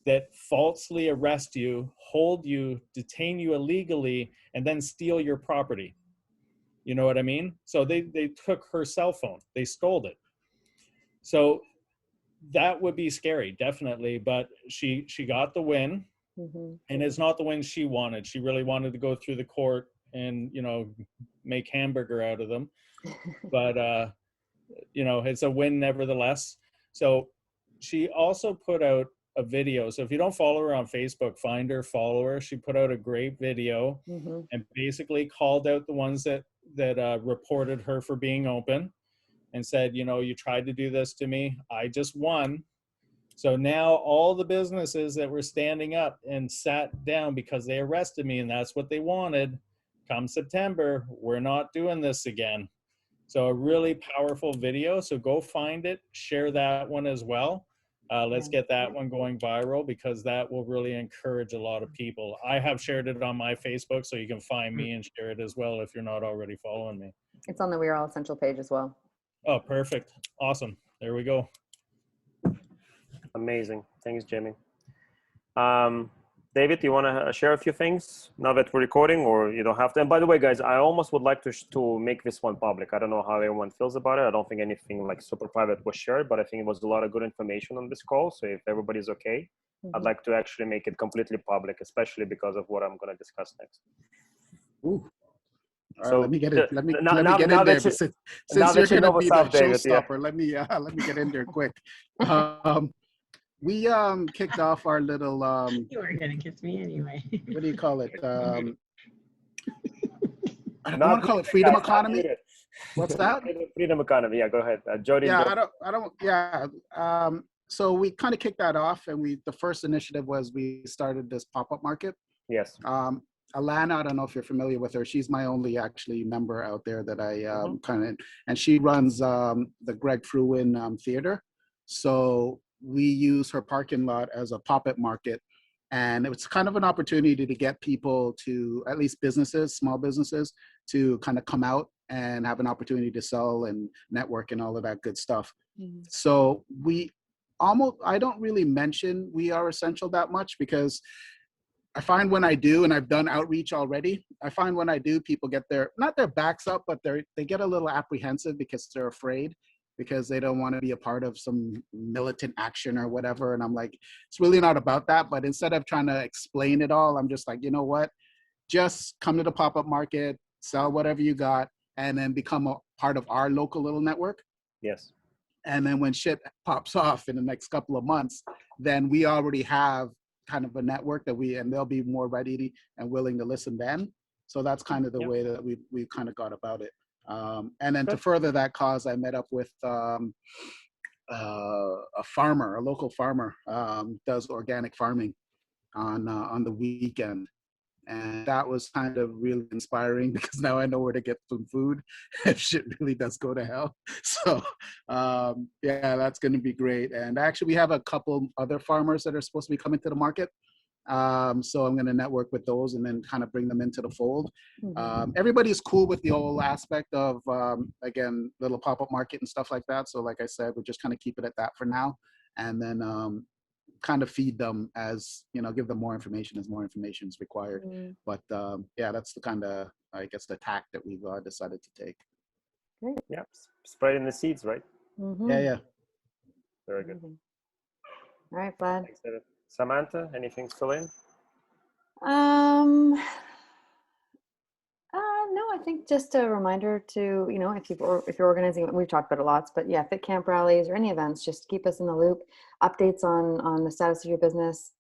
that falsely arrest you, hold you, detain you illegally, and then steal your property. You know what I mean? So they took her cell phone. They stole it. So that would be scary, definitely. But she got the win. And it's not the win she wanted. She really wanted to go through the court and, you know, make hamburger out of them. But, you know, it's a win nevertheless. So she also put out a video. So if you don't follow her on Facebook, find her, follow her. She put out a great video and basically called out the ones that reported her for being open and said, you know, you tried to do this to me. I just won. So now all the businesses that were standing up and sat down because they arrested me, and that's what they wanted, come September, we're not doing this again. So a really powerful video. So go find it, share that one as well. Let's get that one going viral, because that will really encourage a lot of people. I have shared it on my Facebook, so you can find me and share it as well if you're not already following me. It's on the We Are All Essential page as well. Oh, perfect. Awesome. There we go. Amazing. Thanks, Jamie. David, you want to share a few things now that we're recording, or you don't have to? And by the way, guys, I almost would like to make this one public. I don't know how everyone feels about it. I don't think anything like super private was shared, but I think it was a lot of good information on this call. So if everybody's okay, I'd like to actually make it completely public, especially because of what I'm going to discuss next. Ooh. So let me get it. Let me get in there. Since you're going to be the David, showstopper, let me get in there quick. We kicked off our little you weren't gonna kiss me anyway. What do you call it? I don't want to call it freedom economy. What's that? Freedom economy. Yeah, go ahead, Jody. Yeah, I don't. Yeah. So we kind of kicked that off, and the first initiative was we started this pop-up market. Yes. Alana, I don't know if you're familiar with her. She's my only actually member out there that I and she runs the Greg Fruin Theater. So we use her parking lot as a pop-up market, and it was kind of an opportunity to get people to, at least businesses, small businesses, to kind of come out and have an opportunity to sell and network and all of that good stuff. So I don't really mention We Are Essential that much, because I find when I do, and I've done outreach already, I find when I do, people get not their backs up, but they get a little apprehensive because they're afraid, because they don't want to be a part of some militant action or whatever. And I'm like, it's really not about that. But instead of trying to explain it all, I'm just like, you know what? Just come to the pop-up market, sell whatever you got, and then become a part of our local little network. Yes. And then when shit pops off in the next couple of months, then we already have kind of a network and they'll be more ready and willing to listen then. So that's kind of the way that we kind of got about it. And then to further that cause, I met up with a local farmer, does organic farming on the weekend. And that was kind of really inspiring, because now I know where to get some food if shit really does go to hell. So yeah, that's going to be great. And actually we have a couple other farmers that are supposed to be coming to the market. So I'm going to network with those and then kind of bring them into the fold. Everybody's cool with the whole aspect of, again, little pop-up market and stuff like that. So like I said, we'll just kind of keep it at that for now. And then kind of feed them as, give them more information as more information is required. But yeah, that's the kind of, I guess, the tack that we've decided to take. Great. Yeah, spreading the seeds, right? Yeah. Very good. All right, Vlad. Thanks, David. Samantha, anything to fill in? No, I think just a reminder to, if you're organizing, we've talked about it lots, but yeah, fit camp rallies or any events, just keep us in the loop. Updates on the status of your business.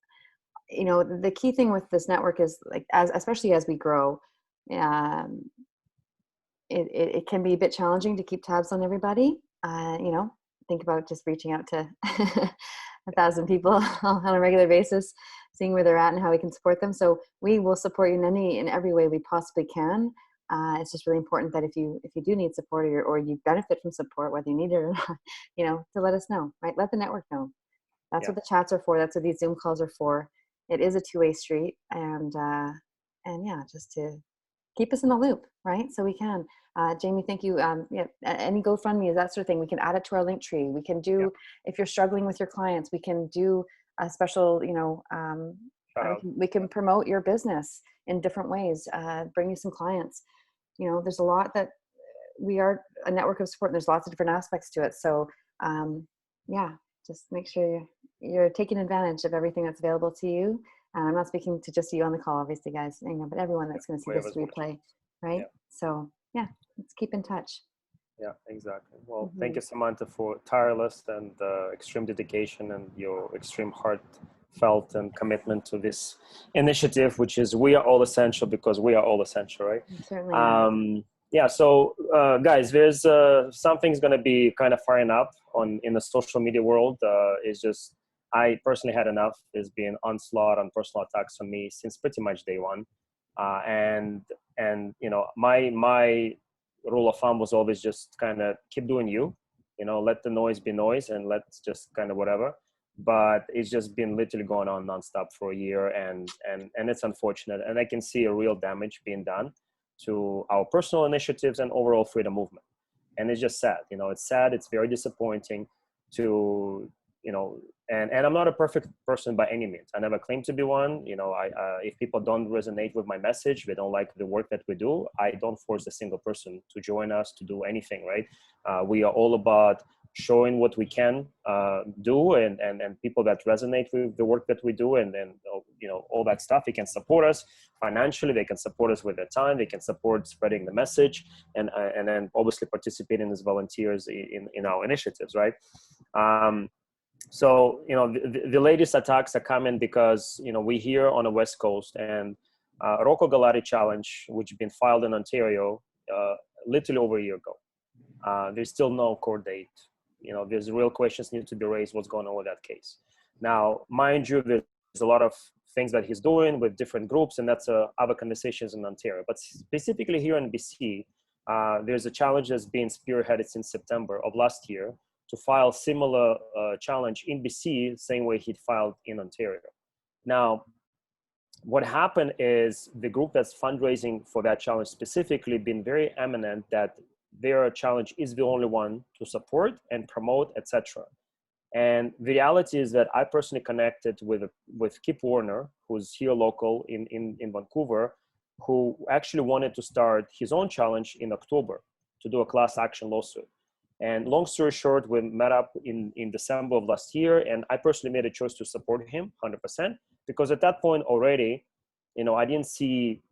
The key thing with this network is especially as we grow, it can be a bit challenging to keep tabs on everybody. Think about just reaching out to 1,000 people on a regular basis, seeing where they're at and how we can support them. So we will support you in every way we possibly can. It's just really important that if you do need support or you benefit from support, whether you need it or not, to let us know, right? Let the network know. That's what the chats are for. That's what these Zoom calls are for. It is a two-way street, and yeah, just to keep us in the loop, right? So we can. Jamie, thank you. Any GoFundMe, that sort of thing, we can add it to our link tree. We can do, if you're struggling with your clients, we can do a special, we can promote your business in different ways, bring you some clients. There's a lot that we are a network of support, and there's lots of different aspects to it. So yeah, just make sure you're taking advantage of everything that's available to you. And I'm not speaking to just you on the call, obviously, guys, but everyone that's going to see this replay, right? So yeah, let's keep in touch. Yeah, exactly. Well, thank you, Samantha, for tireless and extreme dedication and your extreme heartfelt and commitment to this initiative, which is We Are All Essential, because we are all essential, right? Certainly. Yeah, so guys, there's something's going to be kind of firing up in the social media world. It's just, I personally had enough. There's been onslaught on personal attacks on me since pretty much day one. And my rule of thumb was always just kind of keep doing you, let the noise be noise, and let's just kind of whatever. But it's just been literally going on nonstop for a year, and it's unfortunate. And I can see a real damage being done to our personal initiatives and overall freedom movement. And it's just sad. It's sad. It's very disappointing to, and I'm not a perfect person by any means. I never claim to be one. If people don't resonate with my message, they don't like the work that we do, I don't force a single person to join us, to do anything, right? We are all about showing what we can do, and people that resonate with the work that we do, and all that stuff. They can support us financially, they can support us with their time, they can support spreading the message, and then obviously participating as volunteers in our initiatives, right? So, the latest attacks are coming because, we here on the West Coast, and Rocco Galati challenge, which has been filed in Ontario literally over a year ago. There's still no court date. There's real questions need to be raised. What's going on with that case? Now, mind you, there's a lot of things that he's doing with different groups, and that's other conversations in Ontario. But specifically here in BC, there's a challenge that's been spearheaded since September of last year to file similar challenge in BC, same way he'd filed in Ontario. Now, what happened is the group that's fundraising for that challenge specifically been very eminent that their challenge is the only one to support and promote, etc. And the reality is that I personally connected with Kip Warner, who's here local in Vancouver, who actually wanted to start his own challenge in October to do a class action lawsuit. And long story short, we met up in December of last year, and I personally made a choice to support him 100%, because at that point already, I didn't see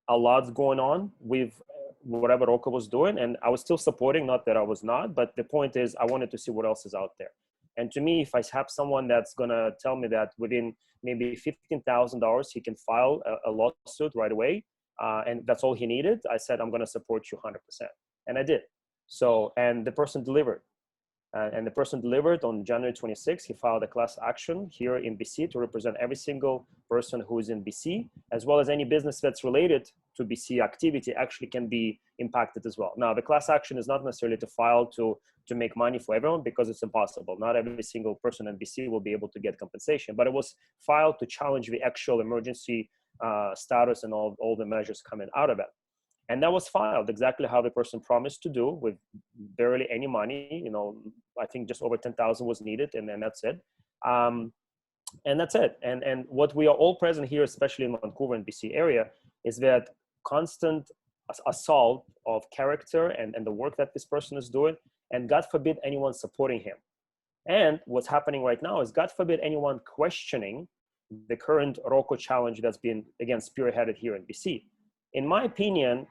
a lot going on with whatever Rocco was doing, and I was still supporting, not that I was not, but the point is I wanted to see what else is out there. And to me, if I have someone that's gonna tell me that within maybe $15,000, he can file a lawsuit right away, and that's all he needed, I said, I'm gonna support you 100%. And I did. So, and the person delivered. And the person delivered on January 26th. He filed a class action here in BC to represent every single person who is in BC, as well as any business that's related to BC activity actually can be impacted as well. Now, the class action is not necessarily to file to make money for everyone, because it's impossible. Not every single person in BC will be able to get compensation, but it was filed to challenge the actual emergency status and all the measures coming out of it. And that was filed exactly how the person promised to do, with barely any money. I think just over 10,000 was needed, and then that's it. And that's it. And what we are all present here, especially in Vancouver and BC area, is that constant assault of character and the work that this person is doing, and God forbid anyone supporting him. And what's happening right now is, God forbid anyone questioning the current ROCO challenge that's been, again, spearheaded here in BC. In my opinion,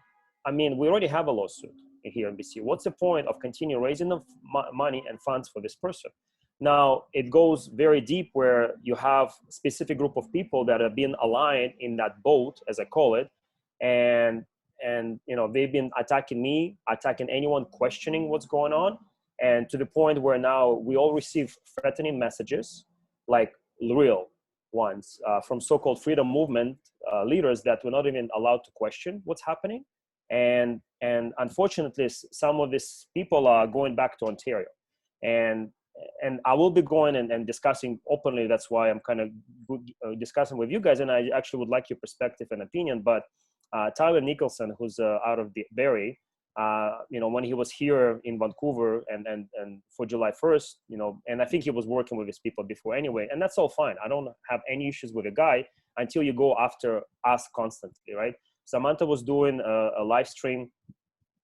we already have a lawsuit here in BC. What's the point of continuing raising the money and funds for this person? Now, it goes very deep, where you have a specific group of people that have been aligned in that boat, as I call it, and they've been attacking me, attacking anyone questioning what's going on, and to the point where now we all receive threatening messages, like real ones, from so-called freedom movement leaders that we're not even allowed to question what's happening. And unfortunately, some of these people are going back to Ontario, and I will be going and discussing openly. That's why I'm kind of discussing with you guys, and I actually would like your perspective and opinion. But Tyler Nicholson, who's out of the Barrie, when he was here in Vancouver and for July 1st, and I think he was working with his people before anyway, and that's all fine. I don't have any issues with a guy until you go after us constantly, right? Samantha was doing a live stream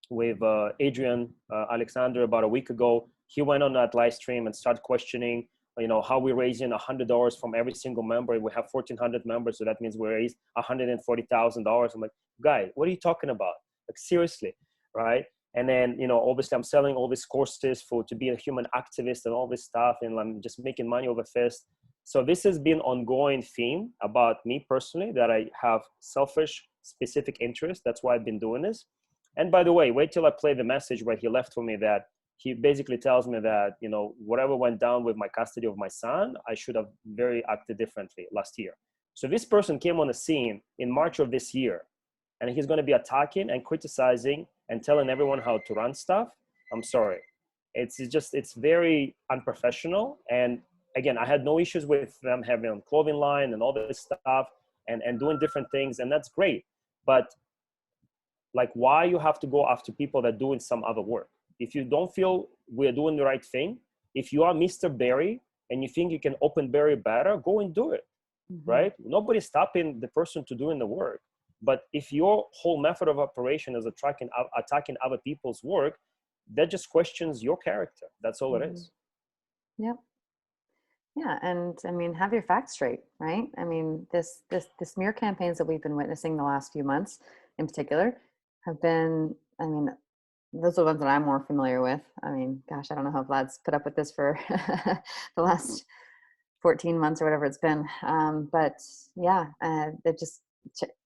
with Adrian Alexander about a week ago. He went on that live stream and started questioning, how we're raising $100 from every single member. We have 1,400 members, so that means we raised $140,000. I'm like, guy, what are you talking about? Like, seriously, right? And then, obviously I'm selling all these courses to be a human activist and all this stuff, and I'm just making money over fist. So this has been ongoing theme about me personally, that I have selfish, specific interest. That's why I've been doing this. And by the way, wait till I play the message where he left for me, that he basically tells me that, whatever went down with my custody of my son, I should have acted differently last year. So this person came on the scene in March of this year, and he's going to be attacking and criticizing and telling everyone how to run stuff. I'm sorry. It's very unprofessional. And again, I had no issues with them having a clothing line and all this stuff and doing different things. And that's great. But like, why you have to go after people that are doing some other work? If you don't feel we're doing the right thing, if you are Mr. Barrie and you think you can open Barrie better, go and do it, right? Nobody's stopping the person to doing the work. But if your whole method of operation is attacking other people's work, that just questions your character. That's all it is. Yep. Yeah, and have your facts straight, right? This smear campaigns that we've been witnessing the last few months, in particular, have been, those are the ones that I'm more familiar with. Gosh, I don't know how Vlad's put up with this for the last 14 months or whatever it's been. But yeah, that just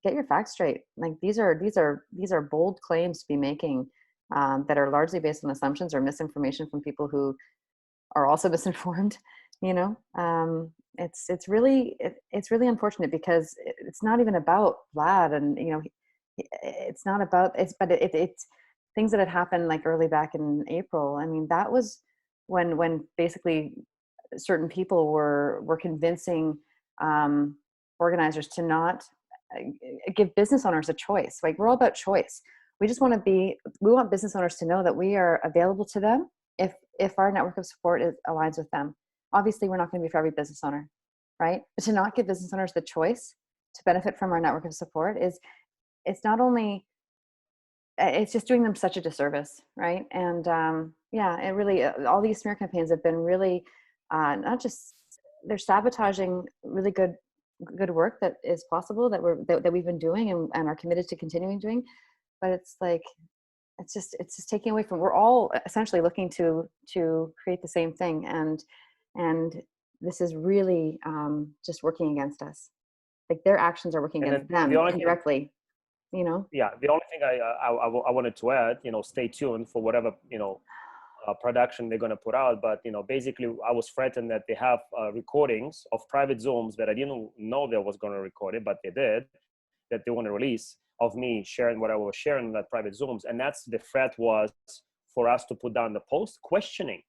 get your facts straight. Like, these are bold claims to be making that are largely based on assumptions or misinformation from people who are also misinformed. It's really unfortunate, because it's not even about Vlad, and it's not about it's things that had happened like early back in April. That was when basically certain people were convincing organizers to not give business owners a choice. Like, we're all about choice. We want business owners to know that we are available to them if our network of support aligns with them. Obviously, we're not going to be for every business owner, right? But to not give business owners the choice to benefit from our network of support it's not only, it's just doing them such a disservice, right? And it really, all these smear campaigns have been really not just, they're sabotaging really good work that is possible, that we've been doing and are committed to continuing doing. But it's like, it's just taking away from, we're all essentially looking to create the same thing, and this is really just working against us. Like, their actions are working against them indirectly. Yeah, the only thing I wanted to add, stay tuned for whatever production they're going to put out. But, you know, basically I was threatened that they have recordings of private Zooms that I didn't know they was going to record it, but they did, that they want to release, of me sharing what I was sharing in that private Zooms. And that's the threat, was for us to put down the post questioning,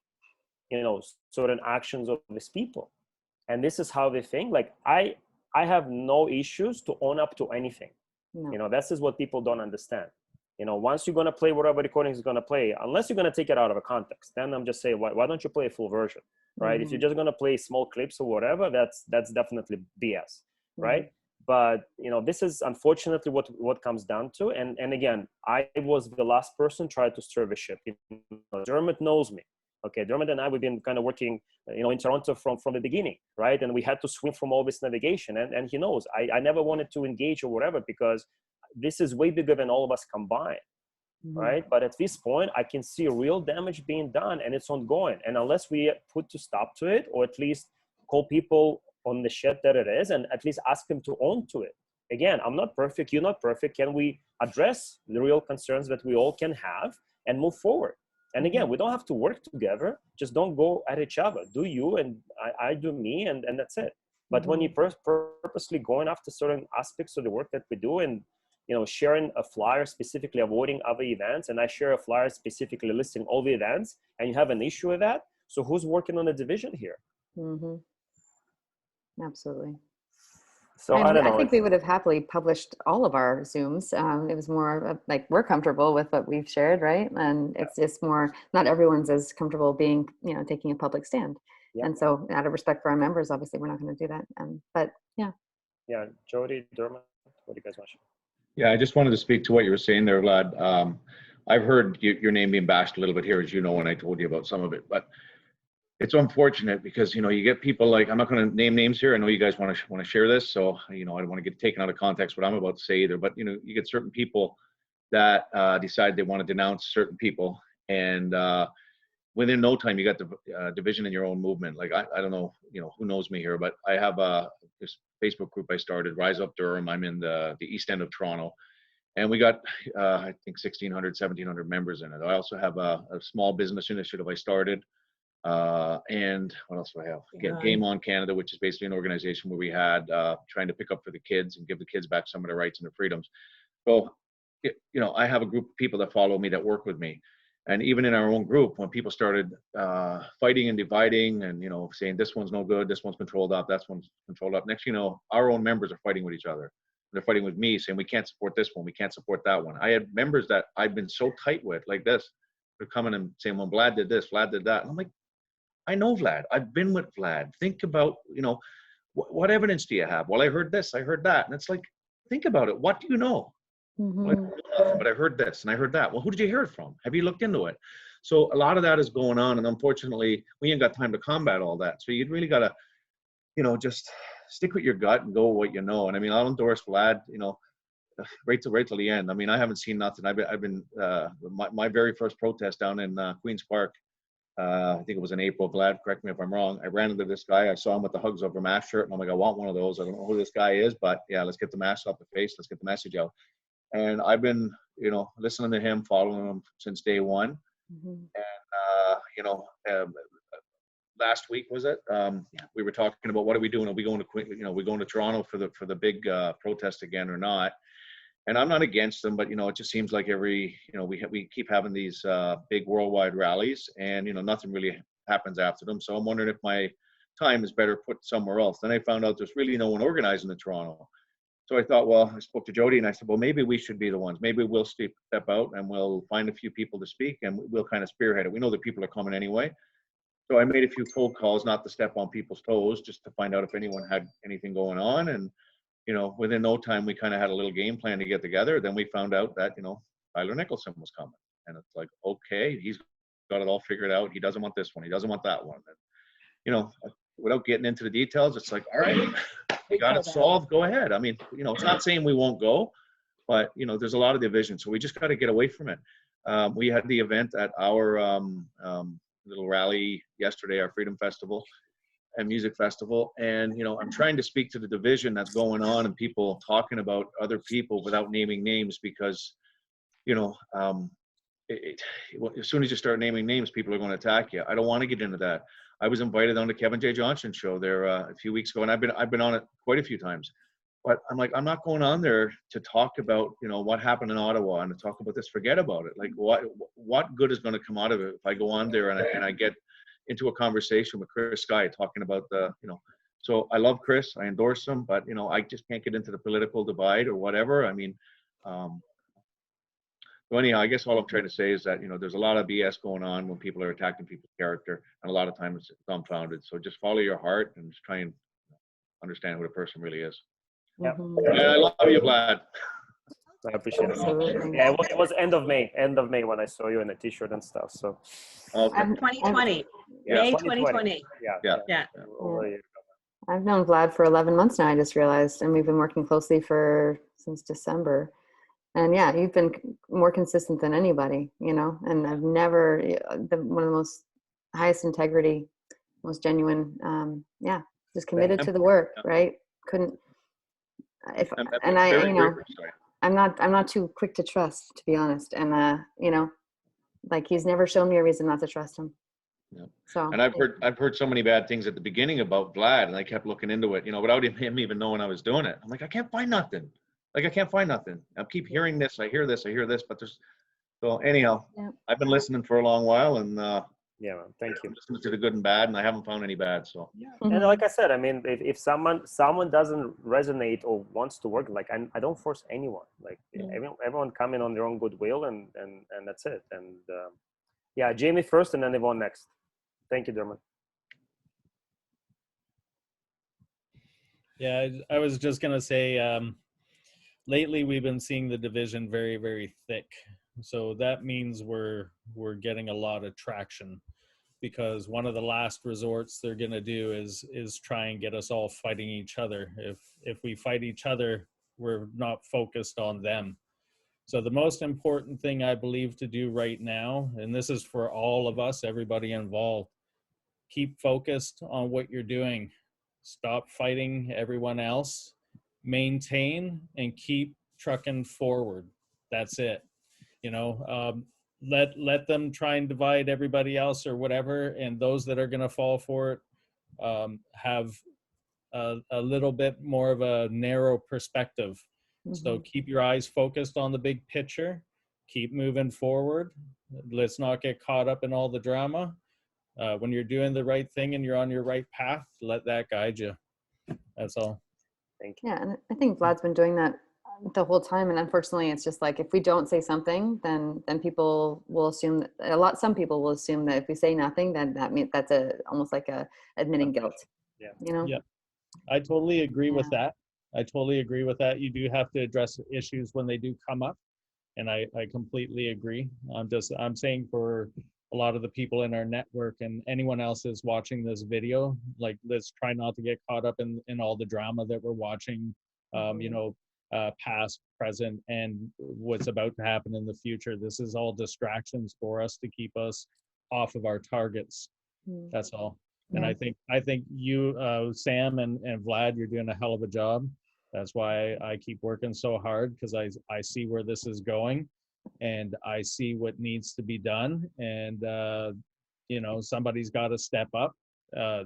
you know, certain actions of these people. And this is how they think. Like, I have no issues to own up to anything. No. You know, this is what people don't understand. You know, once you're going to play whatever recording is going to play, unless you're going to take it out of a context, then I'm just saying, why don't you play a full version, right? If you're just going to play small clips or whatever, that's definitely BS, right? But, you know, this is unfortunately what comes down to. And again, I was the last person trying to stir the shit. You know, Dermot knows me. Okay, Dermot and I, we've been kind of working, you know, in Toronto from the beginning, right? And we had to swim from all this navigation. And he knows, I never wanted to engage or whatever, because this is way bigger than all of us combined, right? But at this point, I can see real damage being done, and it's ongoing. And unless we put to stop to it, or at least call people on the shit that it is, and at least ask them to own to it. Again, I'm not perfect, you're not perfect. Can we address the real concerns that we all can have and move forward? And again, we don't have to work together. Just don't go at each other. Do you, and I do me, and that's it. But when you purposely going after certain aspects of the work that we do, and, you know, sharing a flyer specifically avoiding other events, and I share a flyer specifically listing all the events, and you have an issue with that, so who's working on the division here? Absolutely. So I don't know. I think we would have happily published all of our Zooms. It was more like, we're comfortable with what we've shared, right? And it's just more, not everyone's as comfortable being, you know, taking a public stand. And so out of respect for our members, obviously we're not going to do that. But yeah. Yeah, Jody, Dermot, what do you guys want to share? Yeah, I just wanted to speak to what you were saying there, Vlad. I've heard your name being bashed a little bit here, as you know, when I told you about some of it, but it's unfortunate because, you know, you get people like, I'm not going to name names here. I know you guys want to share this, so, you know, I don't want to get taken out of context what I'm about to say either, but, you know, you get certain people that decide they want to denounce certain people, and within no time you got the division in your own movement. Like, I don't know, you know, who knows me here, but I have this Facebook group I started, Rise Up Durham. I'm in the East End of Toronto, and we got I think 1,600, 1,700 members in it. I also have a small business initiative I started. And what else do I have? Again, Game On Canada, which is basically an organization where we had trying to pick up for the kids and give the kids back some of their rights and their freedoms. So, you know, I have a group of people that follow me, that work with me. And even in our own group, when people started fighting and dividing and, you know, saying this one's no good, this one's controlled up, that one's controlled up. Next, you know, our own members are fighting with each other. They're fighting with me, saying we can't support this one, we can't support that one. I had members that I've been so tight with, like this, they're coming and saying, well, Vlad did this, Vlad did that. And I'm like, I know Vlad. I've been with Vlad. Think about, you know, what evidence do you have? Well, I heard this, I heard that. And it's like, think about it. What do you know? Well, I don't know nothing, but I heard this and I heard that. Well, who did you hear it from? Have you looked into it? So a lot of that is going on. And unfortunately, we ain't got time to combat all that. So you'd really got to, you know, just stick with your gut and go with what you know. And I mean, I'll endorse Vlad, you know, right till the end. I mean, I haven't seen nothing. I've been my very first protest down in Queen's Park. I think it was in April. Vlad, correct me if I'm wrong. I ran into this guy. I saw him with the Hugs Over Mask shirt, and I'm like, I want one of those. I don't know who this guy is, but yeah, let's get the mask off the face. Let's get the message out. And I've been, you know, listening to him, following him since day one. And you know, last week was it? We were talking about what are we doing? Are we going to, you know, we going to Toronto for the big protest again or not? And I'm not against them, but, you know, it just seems like every, you know, we keep having these big worldwide rallies, and, you know, nothing really happens after them. So I'm wondering if my time is better put somewhere else. Then I found out there's really no one organizing in Toronto. So I thought, well, I spoke to Jody and I said, well, maybe we should be the ones. Maybe we'll step out and we'll find a few people to speak, and we'll kind of spearhead it. We know that people are coming anyway. So I made a few cold calls, not to step on people's toes, just to find out if anyone had anything going on. And, you know, within no time, we kind of had a little game plan to get together. Then we found out that, you know, Tyler Nicholson was coming. And it's like, okay, he's got it all figured out. He doesn't want this one. He doesn't want that one. And, you know, without getting into the details, it's like, all right, we got it solved. Go ahead. I mean, you know, it's not saying we won't go, but, you know, there's a lot of division. So we just got to get away from it. We had the event at our little rally yesterday, our Freedom Festival and Music Festival. And, you know, I'm trying to speak to the division that's going on and people talking about other people without naming names, because, you know, as soon as you start naming names, people are going to attack you. I don't want to get into that. I was invited on the Kevin J. Johnson show there a few weeks ago, and I've been on it quite a few times. But I'm like, I'm not going on there to talk about, you know, what happened in Ottawa and to talk about this. Forget about it. Like, what good is going to come out of it if I go on there and I get into a conversation with Chris Sky talking about the, you know. So I love Chris, I endorse him, but you know, I just can't get into the political divide or whatever. I mean, so anyhow, I guess all I'm trying to say is that, you know, there's a lot of BS going on when people are attacking people's character, and a lot of times it's dumbfounded. So just follow your heart and just try and understand who the person really is. Yeah. I love you, Vlad. I appreciate Absolutely. it. Yeah, it was end of May when I saw you in the t-shirt and stuff. So. Okay. 2020. Yeah, May 2020. Yeah. I've known Vlad for 11 months now, I just realized, and we've been working closely since December. And yeah, you've been more consistent than anybody, you know, and I've never, one of the most highest integrity, most genuine, just committed to the work, right? Couldn't, I'm not too quick to trust, to be honest. And, you know, like he's never shown me a reason not to trust him. Yeah. So, and I've heard so many bad things at the beginning about Vlad, and I kept looking into it, you know, without him even knowing I was doing it. I'm like, I can't find nothing. Like, I can't find nothing. I keep hearing this. I hear this, but so anyhow, I've been listening for a long while, and yeah, thank you. Listening to the good and bad, and I haven't found any bad. So and like I said, I mean, if someone doesn't resonate or wants to work, like I don't force anyone. Like everyone come in on their own goodwill, and that's it. And yeah, Jamie first, and then Yvonne next. Thank you, Dermot. Yeah, I was just gonna say, lately we've been seeing the division very, very thick. So that means we're getting a lot of traction, because one of the last resorts they're gonna do is try and get us all fighting each other. If we fight each other, we're not focused on them. So the most important thing I believe to do right now, and this is for all of us, everybody involved, keep focused on what you're doing. Stop fighting everyone else. Maintain and keep trucking forward. That's it. You know, let them try and divide everybody else or whatever, and those that are going to fall for it have a little bit more of a narrow perspective. So keep your eyes focused on the big picture. Keep moving forward. Let's not get caught up in all the drama. When you're doing the right thing and you're on your right path, let that guide you. That's all. Thank you. Yeah, and I think Vlad's been doing that the whole time, and unfortunately it's just like, if we don't say something, then people will assume that, some people will assume that if we say nothing, then that means that's almost like admitting guilt. Yeah. You know? Yeah. I totally agree with that. You do have to address issues when they do come up, and I completely agree. I'm saying for a lot of the people in our network and anyone else is watching this video, like, let's try not to get caught up in all the drama that we're watching, you know, past, present, and what's about to happen in the future. This is all distractions for us to keep us off of our targets. That's all. And I think you, Sam and Vlad, you're doing a hell of a job. That's why I keep working so hard, because I see where this is going, and I see what needs to be done. And, you know, somebody's got to step up.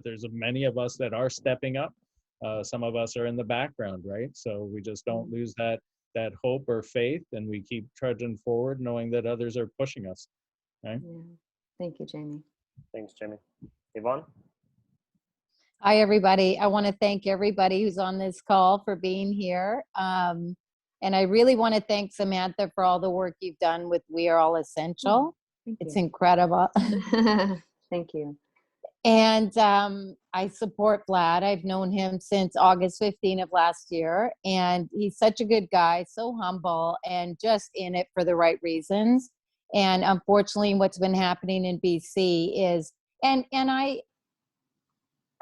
There's many of us that are stepping up. Some of us are in the background, right? So we just don't lose that hope or faith, and we keep trudging forward, knowing that others are pushing us. Right? Yeah. Thank you, Jamie. Thanks, Jamie. Yvonne? Hi, everybody. I want to thank everybody who's on this call for being here. And I really want to thank Samantha for all the work you've done with We Are All Essential. It's incredible. Thank you. And I support Vlad. I've known him since August 15 of last year. And he's such a good guy, so humble, and just in it for the right reasons. And unfortunately, what's been happening in BC is,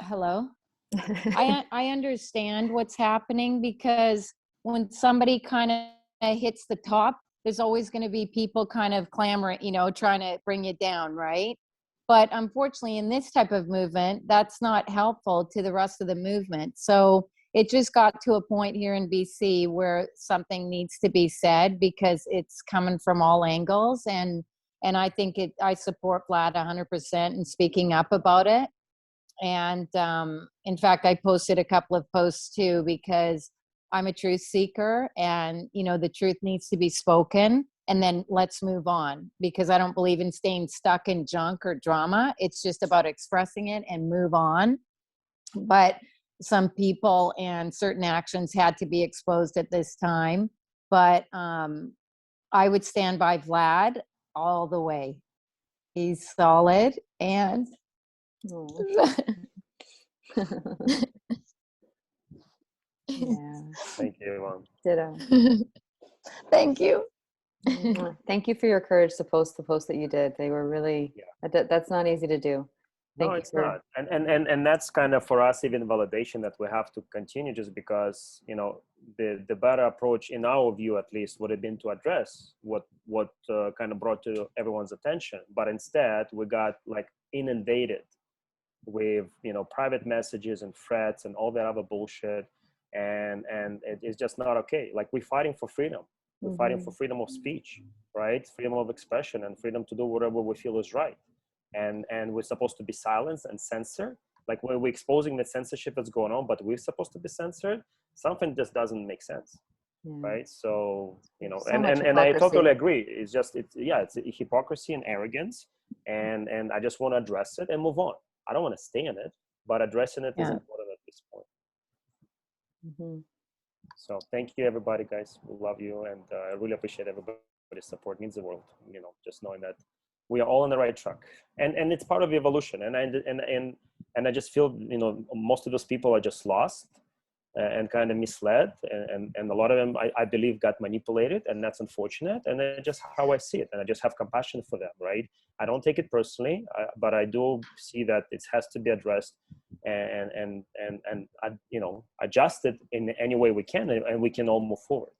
hello. I understand what's happening, because when somebody kind of hits the top, there's always going to be people kind of clamoring, you know, trying to bring it down, right? But unfortunately, in this type of movement, that's not helpful to the rest of the movement. So it just got to a point here in BC where something needs to be said, because it's coming from all angles. And And I think I support Vlad 100% in speaking up about it. And in fact, I posted a couple of posts too, because I'm a truth seeker, and the truth needs to be spoken, and then let's move on, because I don't believe in staying stuck in junk or drama. It's just about expressing it and move on. But some people and certain actions had to be exposed at this time. But I would stand by Vlad all the way. He's solid. And Yeah. Thank you, Mom. Ditto. Thank you. Thank you for your courage to post the post that you did. They were really, that's not easy to do. No, it's not. And that's kind of for us even validation that we have to continue, just because, the better approach, in our view at least, would have been to address what kind of brought to everyone's attention. But instead we got like inundated with, private messages and threats and all that other bullshit. And it's just not okay. Like, we're fighting for freedom. We're fighting for freedom of speech, right? Freedom of expression and freedom to do whatever we feel is right. And we're supposed to be silenced and censored. Like, when we're exposing the censorship that's going on, but we're supposed to be censored, something just doesn't make sense. Right? So, and I totally agree. It's hypocrisy and arrogance. And I just want to address it and move on. I don't want to stay in it, but addressing it is important at this point. So thank you, everybody, guys. We love you, and I really appreciate everybody's support. It means the world. Just knowing that we are all on the right track, and it's part of the evolution. And I just feel, most of those people are just lost and kind of misled, and a lot of them, I believe, got manipulated, and that's unfortunate. And that's just how I see it, and I just have compassion for them. Right? I don't take it personally, but I do see that it has to be addressed and adjusted in any way we can, and we can all move forward.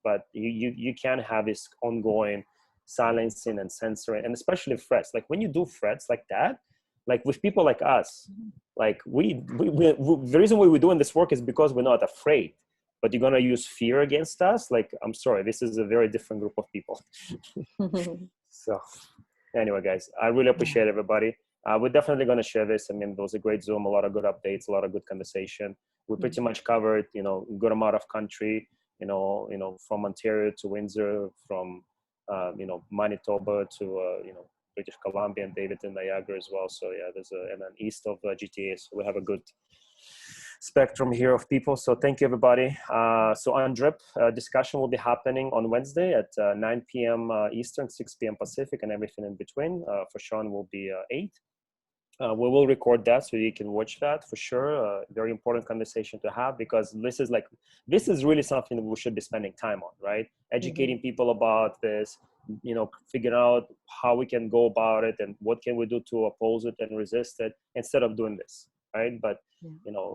But you can't have this ongoing silencing and censoring, and especially threats. Like, when you do threats like that, like with people like us, like we the reason why we're doing this work is because we're not afraid. But you're gonna use fear against us? Like, I'm sorry, this is a very different group of people. So anyway, guys, I really appreciate everybody. We're definitely going to share this. I mean, it was a great Zoom, a lot of good updates, a lot of good conversation. We pretty much covered, a good amount of country, from Ontario to Windsor, from, Manitoba to, British Columbia, and David and Niagara as well. So yeah, and then east of GTA. So we have a good spectrum here of people. So thank you, everybody. So on DRIP, discussion will be happening on Wednesday at 9 p.m. Eastern, 6 p.m. Pacific, and everything in between. For Sean will be 8. We will record that so you can watch that for sure. Very important conversation to have, because this is really something that we should be spending time on, right? Educating people about this, figuring out how we can go about it and what can we do to oppose it and resist it instead of doing this, right? But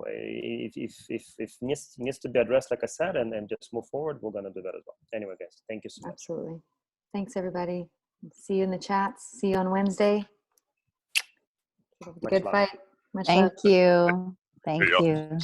if needs to be addressed, like I said, and just move forward, we're gonna do that as well. Anyway, guys, thank you so much. Absolutely. Thanks, everybody. See you in the chats. See you on Wednesday. Good fight. Much love. Thank you. Thank you.